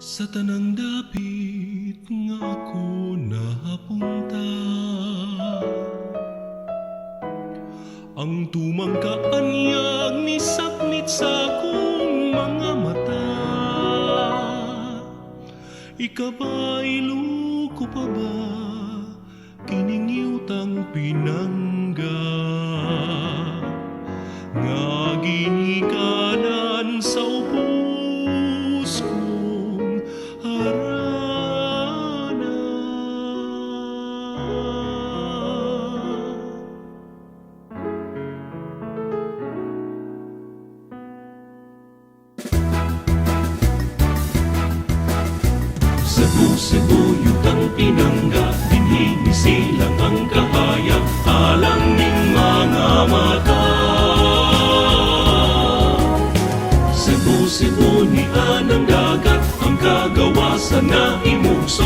Sa tanang dapit nga ako napunta, ang tumang kaanyag ni saklit sa akong mga mata. Ikabailo ko pa ba kining yutang pinangga nga ginikanan sa ubos kong harana. Cebu, yutang pinangga, dinhi silang ang kahaya, alang ning mga mata. Cebu, ni anang dagat, ang kagawasan na imugso.